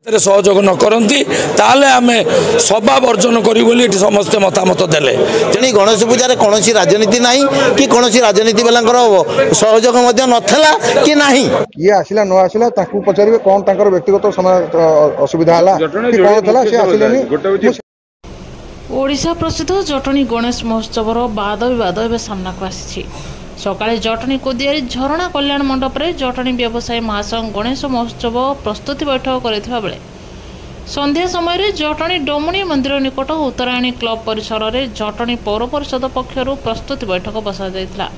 सहयोग न करती ताले आमे सभा वर्जन करी बोली समस्ते मतामत देले। तेणी गणेश पूजार कौन राजनीति ना कि कौन राजनीति वाला सहयोग नथला कि नहीं किए आसला न आसला पचारे कौन व्यक्तिगत असुविधा ओडिशा प्रसिद्ध जटणी गणेश महोत्सव वाद विवाद एवं सामना को आसी सकाळे जटणी कोदियारी झरणा कल्याण मंडप में जटणी व्यवसायी महासंघ गणेश महोत्सव प्रस्तुति बैठक करथिबा बेले संध्या समय जटणी डोमणी मंदिर निकट उत्तरायणी क्लब परिसर में जटणी पौर परिषद पक्षर प्रस्तुति बैठक बसा जायतिला।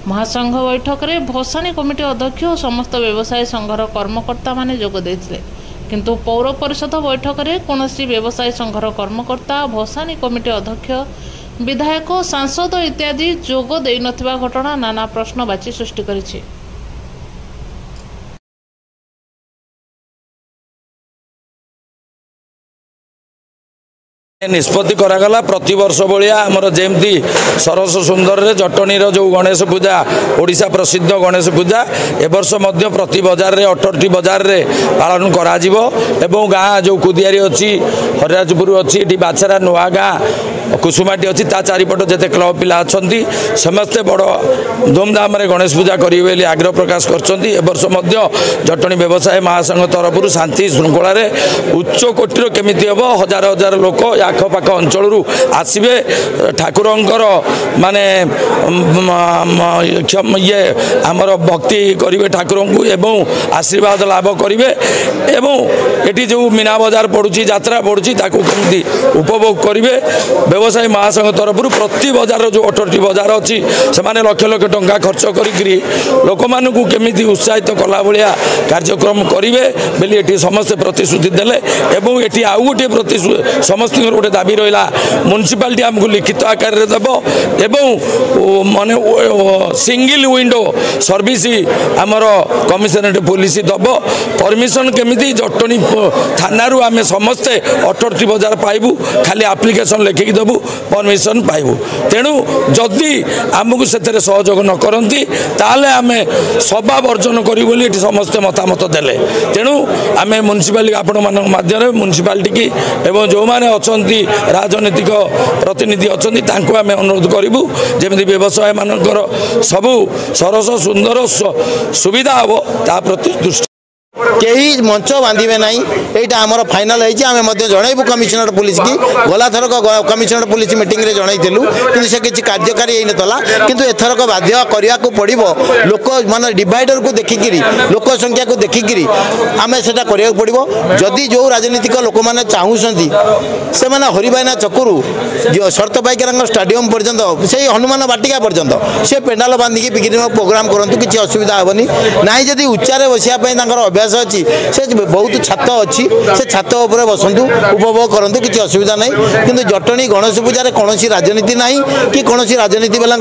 महासंघ बैठक में भसानी कमिटी अध्यक्ष और समस्त व्यवसायी संघर कर्मकर्ता माने जोग देथिले किंतु पौर परिषद बैठक में कौन व्यवसायी संघर कर्मकर्ता भसानी कमिटी अध्यक्ष विधायक सांसद इत्यादि जोग दे नथिबा घटना नाना प्रश्नवाची सृष्टि करिछि। निष्पत्ति करागला प्रति वर्ष भाया आमर जमती सरस सुंदर रे जटनी जो गणेश पूजा ओडिशा प्रसिद्ध गणेश पूजा ए वर्ष मध्य प्रति बजार रे 18टी बजार रे पालन करा जिवो एवं गाँ जो कुदियारी अच्छी हरिराजपुर अच्छी बाछारा नुआ गाँ कुसुमाटी अच्छी ता चारिपट जिते क्लब पिला अच्छा समस्ते बड़ धूमधाम रे गणेश पूजा करेंगे आग्रह प्रकाश कर मध्य जटनी व्यवसाय महासंघ तरफ शांति श्रृंखला उच्च कोटीर केमिति हम हजार हजार लोक आखपाख अंचल आसवे ठाकुरंकर माने ये आमर भक्ति करेंगे ठाकुर को एवं आशीर्वाद लाभ करेंगे एवं एटी जो मीना बजार पड़ुची यात्रा पड़ुची ताकू केमती उपभोग करेंगे। व्यवसायी महासंघ तरफ प्रति बजार जो 18टी बजार अच्छी से लक्ष लक्ष टंका खर्च करी लोक मानू केमिति उत्साहित कला भाया कार्यक्रम करेंगे बोली ये समस्ते प्रतिश्रुति देले एवं ये आउ गोटे समस्त गोटे दाबी रहा म्युनिसिपालिटी आमको लिखित आकार में देव एवं माने सिंगल विंडो सर्विस आमर कमिशनरेट पुलिस दब परमिशन केमिति जटनी थाना आम समस्ते 18टी बजार पाइबू खाली आप्लिकेशन लिखिकी देबू परमिशन पाइबू तेणु जदि आमको से सहयोग न करती ताले आम सभा वर्जन करी बोली समस्ते मतामत देले तेणु आम म्युनिसिपालिटी आपण मान माध्यम म्युनिसिपालिटी की एवं जो मैंने अच्छा राजनीतिक प्रतिनिधि अच्छा आम अनुरोध करूँ जमी व्यवसाय मानकर सबू सरस सुंदर सुविधा हम ता प्रति दृष्टि कहीं मंच बांधे ना यहाँ आमर फाइनाल होती जनइबू कमिशनर पुलिस की गला थरक कमिशनर पुलिस मीटिंग रे जनइलु कि से किसी कार्यकारी होता किंतु एथरक बाध्य करने को पड़ो लोक मान डिवाइडर को देखिकी लोक संख्या को देखिकी आम से पड़ो जदि जो राजनीतिक लोक मैंने चाहूँगी से हरिबाइना चक्कू शर्त पाइकर स्टाडियम पर्यंत से हनुमान बाटिका पर्यंत से पेंडाल बांधिकी विभिन्न प्रोग्राम करूँ किसी असुविधा हेनी ना जदि उच्चारे बसापी अभ्यास अच्छी से बहुत छात अच्छी से छात उपर बसतु उपभोग करूँ किसी असुविधा नहीं किंतु जटनी गणेश पूजार कौन राजनीति ना कि कौन राजनीति वाला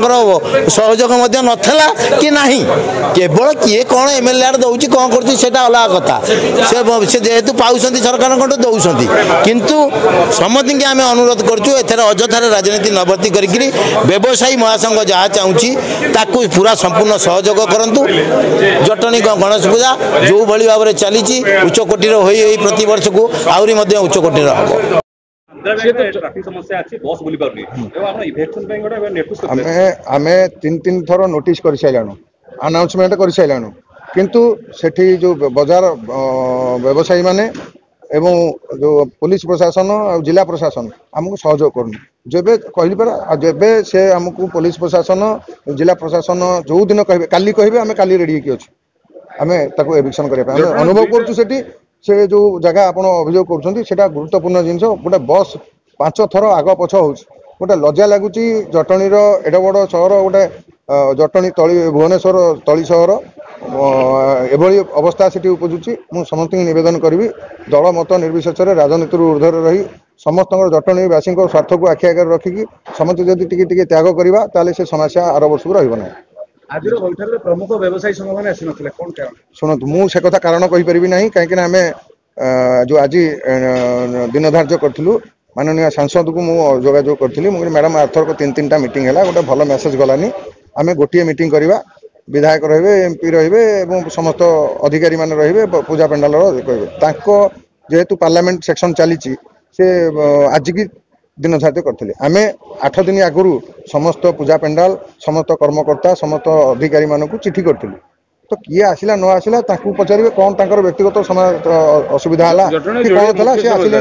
सहयोग नथला कि नहीं केवल किए कौन एमएलए दौर कौन कर अलग कथा से जेहेतु पाँच सरकार दौरान किंतु समस्त आम अनुरोध करूँ एथर अजथार राजनीति न भर्ती करी व्यवसायी महासंघ जहाँ चाहूँगी पूरा संपूर्ण सहयोग करूँ जटनी गणेश पूजा जो भली भाव चली उच्च कोटीर प्रति वर्ष को आहरी उच्च कोटीर हम आमे तीन थर नोटिस कर सारू अनाउंसमेंट कर सारू किंतु सेठी जो बाजार व्यवसायी माने एवं जो पुलिस प्रशासन और जिला प्रशासन आमको सहयोग करूँ जेबे कहली पर जेबे से आमको पुलिस प्रशासन जिला प्रशासन जो दिन कहे काली कहे आम काली रेडी की अच्छे आम एविक्शन करने अनुभव करुँ से जो जगह आप अभियोग कर गुरुत्वपूर्ण जिन गोटे बस 5 थर आग पछ हो गोटे लज्जा लगुच जटनी एड बड़ सहर गोटे जटनी तली भुवनेश्वर तली सहर एभली अवस्था से उपजुची मुझे समस्त निवेदन करी दल मत निर्विशेष राजनीति ऊर्धर रही समस्त जटनीवासी स्वार्थ को आखि आगे रखिकी समस्त जदि टी त्याग करवा ताले से समस्या आर वर्ष को रही आज बैठक में प्रमुख व्यवसायी संघ मैंने शुणु मुझे कथा कारण कहीपर ना कहीं आम जो आज दिन धार्य करूँ माननीय सांसद को मुझे जोगाजोग करी मुझे मैडम आर्थर को 3-3टा मीटिंग है गोटे भल मेसेज गलानी आम गोटे मीटिंग करवा विधायक रे एमपी रे समस्त अधिकारी मान रे पूजा पेंडाल कहे जेहेतु पार्लियामेंट सेक्शन चली से आज की दिन धारित करते आम 8 दिन आगु समस्त पूजा पेंडाल समस्त कर्मकर्ता समस्त अधिकारी मानक चिठी करूँ तो किए आसला न आसला पचारे कौन व्यक्तिगत असुविधा है कौन था सी आसिले